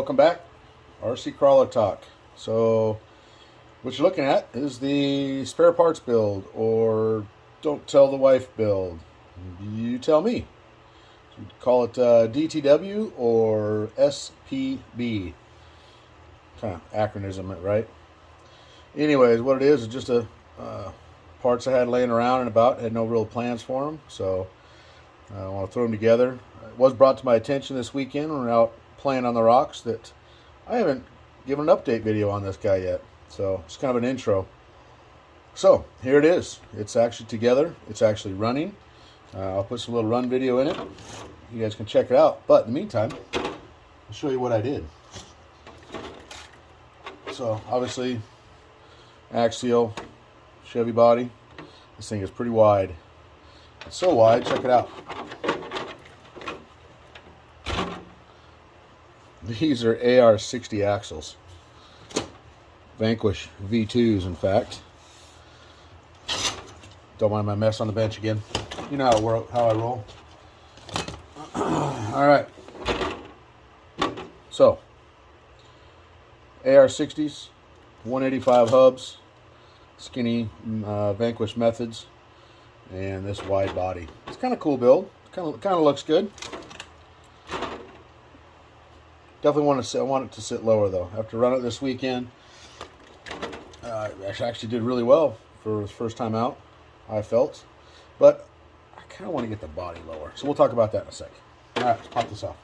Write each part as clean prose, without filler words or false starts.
welcome back. RC Crawler Talk. So what you're looking at is the spare parts build, or don't tell the wife build. You tell me. You'd call it DTW or SPB. Kind of acronym, right? Anyways, what it is just a parts I had laying around and about. Had no real plans for them, so I want to throw them together. It was brought to my attention this weekend when we were out playing on the rocks that I haven't given an update video on this guy yet. So it's kind of an intro. So here it is. It's actually together. It's actually running. I'll put some little run video in it. You guys can check it out. But in the meantime, I'll show you what I did. So obviously, axial Chevy body. This thing is pretty wide. It's so wide, check it out. These are AR60 axles. Vanquish V2s, in fact. Don't mind my mess on the bench again. You know how I roll. Alright. So, AR60s, 185 hubs, skinny Vanquish methods, and this wide body. It's kind of cool build. Kind of looks good. Definitely I want it to sit lower though. After running it this weekend, I actually did really well for the first time out, I felt. But I kind of want to get the body lower. So we'll talk about that in a sec. Alright, let's pop this off.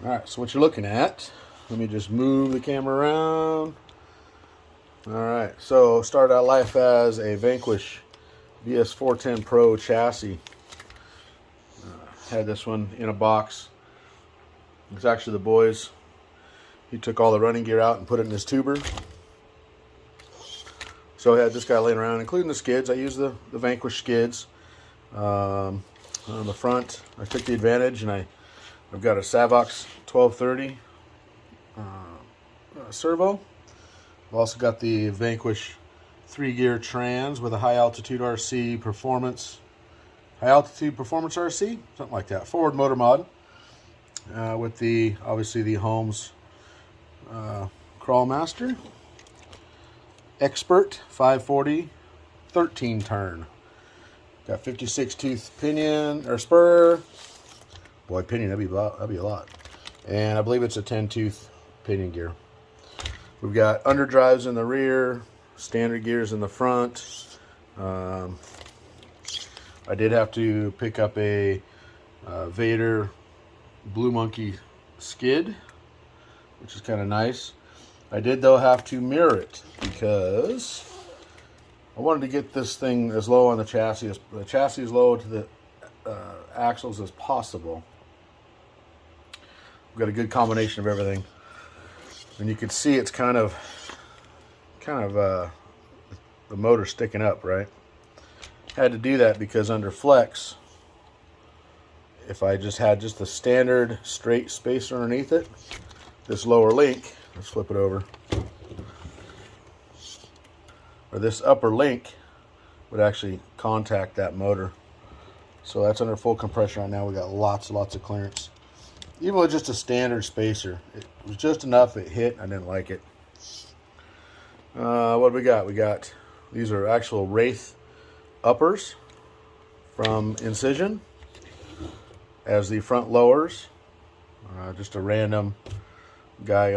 Alright, so what you're looking at, let me just move the camera around. Alright, so started out life as a Vanquish VS410 Pro chassis. Had this one in a box. It's actually the boys. He took all the running gear out and put it in his tuber. So I had this guy laying around, including the skids. I used the Vanquish skids. On the front, I took the advantage, and I've got a Savox 1230 servo. I've also got the Vanquish 3-gear trans with a high altitude RC performance. High altitude performance RC? Something like that. Forward motor mod. With the, obviously, the Holmes Crawlmaster Expert 540 13 turn. Got 56 tooth pinion or spur. Boy, pinion, that'd be a lot. And I believe it's a 10 tooth pinion gear. We've got underdrives in the rear, standard gears in the front. I did have to pick up a Vader Blue Monkey skid, which is kind of nice. I did though have to mirror it because I wanted to get this thing as low on the chassis as low to the axles as possible. We've got a good combination of everything, and you can see it's kind of the motor sticking up, right? Had to do that because under flex, if I just had just the standard straight spacer underneath it, this lower link, let's flip it over, or this upper link would actually contact that motor. So that's under full compression right now. We got lots of clearance. Even with just a standard spacer, it was just enough. It hit. I didn't like it. What do we got? We got, these are actual WRAITH uppers from Incision as the front lowers. Just a random guy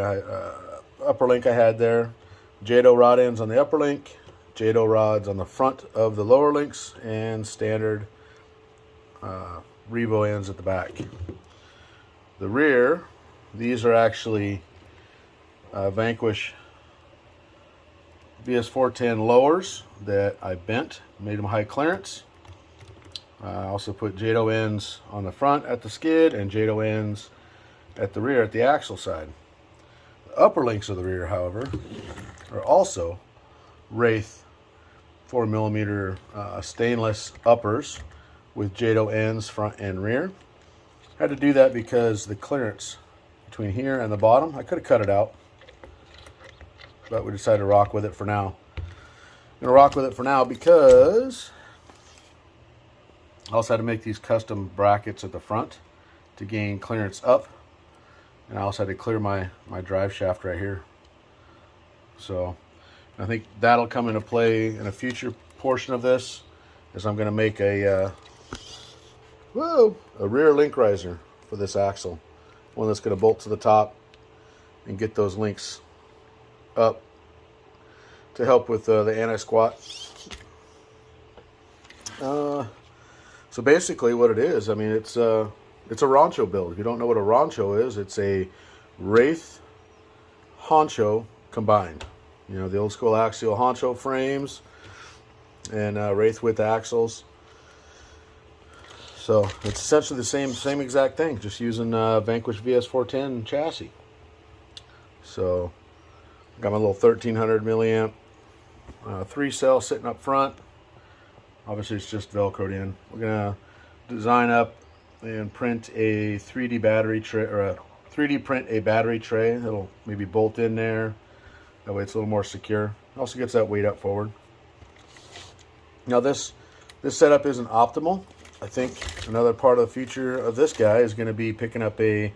upper link I had there. Jado rod ends on the upper link, Jado rods on the front of the lower links, and standard Revo ends at the back. The rear, these are actually Vanquish VS410 lowers that I bent, made them high clearance. I also put Jado ends on the front at the skid and Jado ends at the rear at the axle side. The upper links of the rear, however, are also WRAITH 4mm stainless uppers with Jado ends front and rear. Had to do that because the clearance between here and the bottom, I could have cut it out, but we decided to rock with it for now. I'm going to rock with it for now because I also had to make these custom brackets at the front to gain clearance up And I also had to clear my drive shaft right here. So I think that'll come into play in a future portion of this, is I'm going to make a rear link riser for this axle. One that's going to bolt to the top and get those links up to help with the anti-squat. So basically what it is, I mean, it's a Rancho build. If you don't know what a Rancho is, it's a WRAITH Honcho combined. You know, the old school axial Honcho frames and WRAITH width axles. So it's essentially the same exact thing, just using Vanquish VS410 chassis. So got my little 1300 milliamp 3-cell sitting up front. Obviously it's just Velcroed in. We're gonna design up and print a 3D battery tray, or a 3D print a battery tray that'll maybe bolt in there. That way it's a little more secure. It also gets that weight up forward. Now this setup isn't optimal. I think another part of the future of this guy is going to be picking up a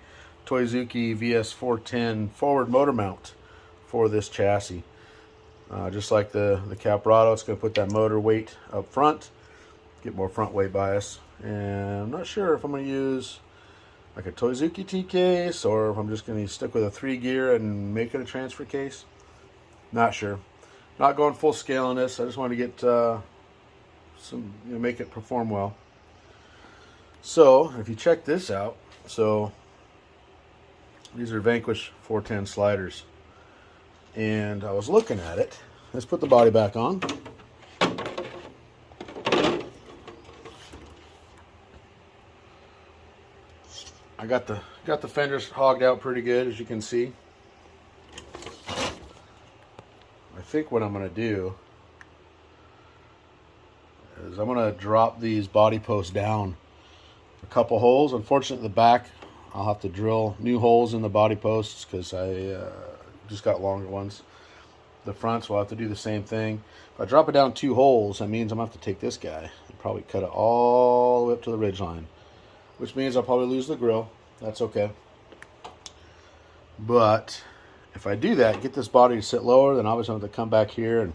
Toizuki VS410 forward motor mount for this chassis. Just like the Caprado, it's going to put that motor weight up front, get more front weight bias. And I'm not sure if I'm going to use like a Toizuki T case, or if I'm just going to stick with a 3-gear and make it a transfer case. Not sure. Not going full scale on this. I just want to get some, make it perform well. So if you check this out, so these are Vanquish 410 sliders, and I was looking at it. Let's put the body back on. I got the fenders hogged out pretty good, as you can see. I think what I'm going to do is I'm going to drop these body posts down a couple holes. Unfortunately, the back, I'll have to drill new holes in the body posts because I just got longer ones. The fronts will have to do the same thing. If I drop it down 2 holes, that means I'm going to have to take this guy and probably cut it all the way up to the ridge line, which means I'll probably lose the grill. That's okay. But if I do that, get this body to sit lower, then obviously I'm going to come back here and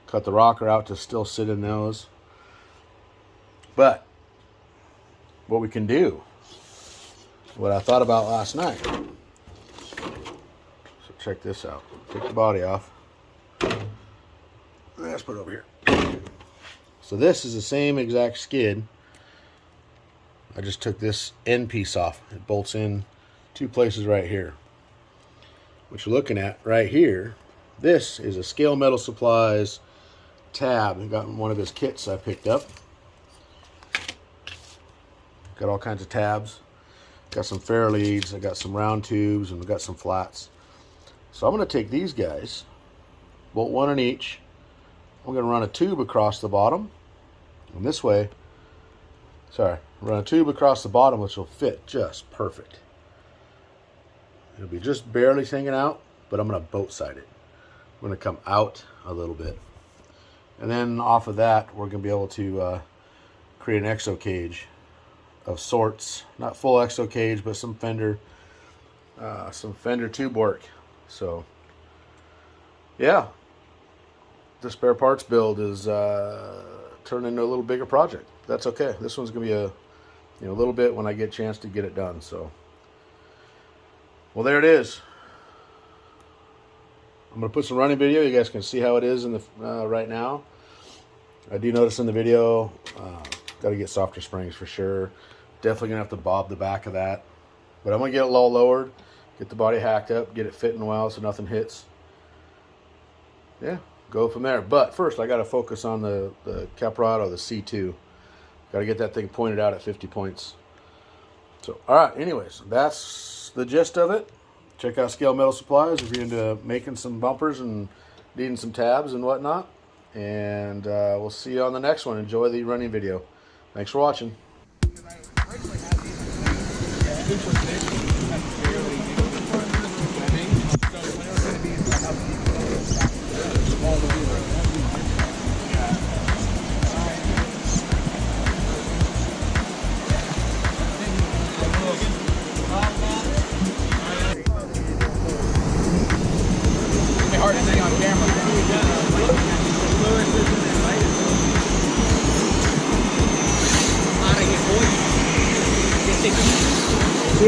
cut the rocker out to still sit in those. But what we can do, what I thought about last night. So check this out. Take the body off. Let's put it over here. So this is the same exact skid. I just took this end piece off. It bolts in 2 places right here. What you're looking at right here, this is a Scale Metal Supplies tab. I got one of his kits I picked up. Got all kinds of tabs. Got some fair leads, I got some round tubes, and we got some flats. So I'm going to take these guys, bolt one in each. I'm going to run a tube across the bottom, and this way, run a tube across the bottom, which will fit just perfect. It'll be just barely hanging out, but I'm going to boat side it. I'm going to come out a little bit, and then off of that, we're going to be able to create an exo cage of sorts. Not full exo cage, but some fender tube work. So yeah, the spare parts build is turned into a little bigger project. That's okay. This one's gonna be a little bit when I get a chance to get it done. So well, there it is. I'm gonna put some running video. You guys can see how it is in the right now. I do notice in the video, got to get softer springs for sure. Definitely gonna have to bob the back of that, but I'm gonna get it low lowered, get the body hacked up, get it fitting well so nothing hits. Yeah, go from there. But first I got to focus on the Caprado, the C2. Got to get that thing pointed out at 50 points. So all right, anyways, that's the gist of it. Check out Scale Metal Supplies if you're into making some bumpers and needing some tabs and whatnot. And we'll see you on the next one. Enjoy the running video. Thanks for watching.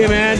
you, man.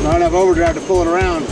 Not enough overdrive to pull it around.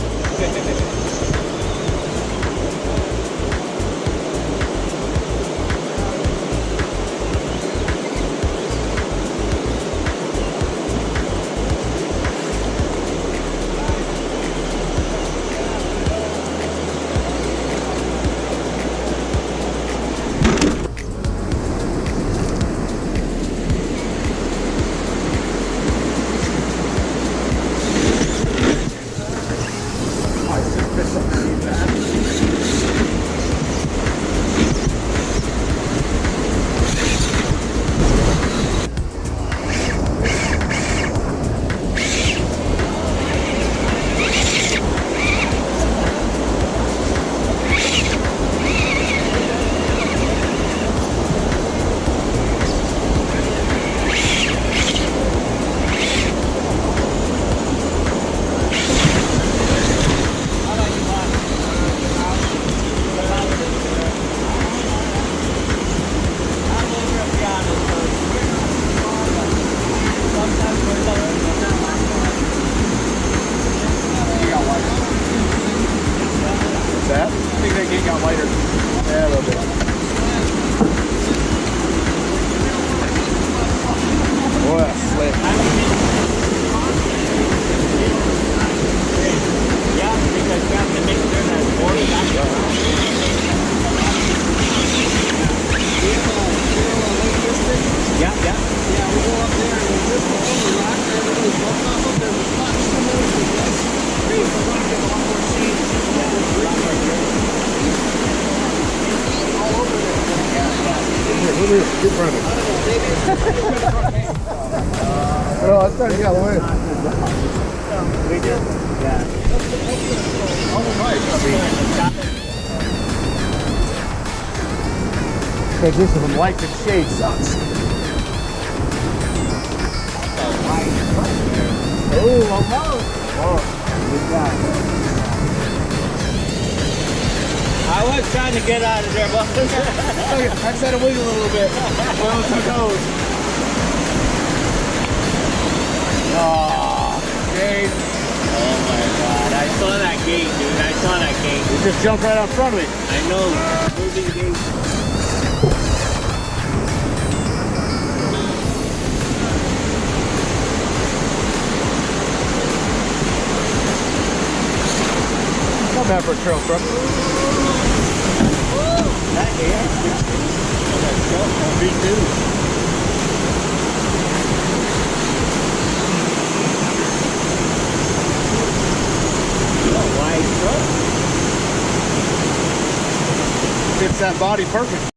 That? I think that gate got lighter. Yeah, a little bit. Boy, that's slick. Yeah, because you have to make sure that it's 40 back. Yeah, yeah. Yeah, we'll go up there and we'll just go over the rock there. Everybody's bumping off up there. There's not so much of this. Great, the rock has a lot more seeds. All over there. Here, get in front of me. Well, I started to get out of the way. We did? Yeah. Oh, right. Transition from light to shade sucks. Oh, almost. Oh, good job. I was trying to get out of there, but I just had to wiggle a little bit. Well, it's my toes. Oh, Dave. Oh my god, I saw that gate, dude. I saw that gate. It just jumped right out front of me. I know. Moving gate. Not bad for a trail truck. That air. Oh, that's so me too. Fits that body perfect.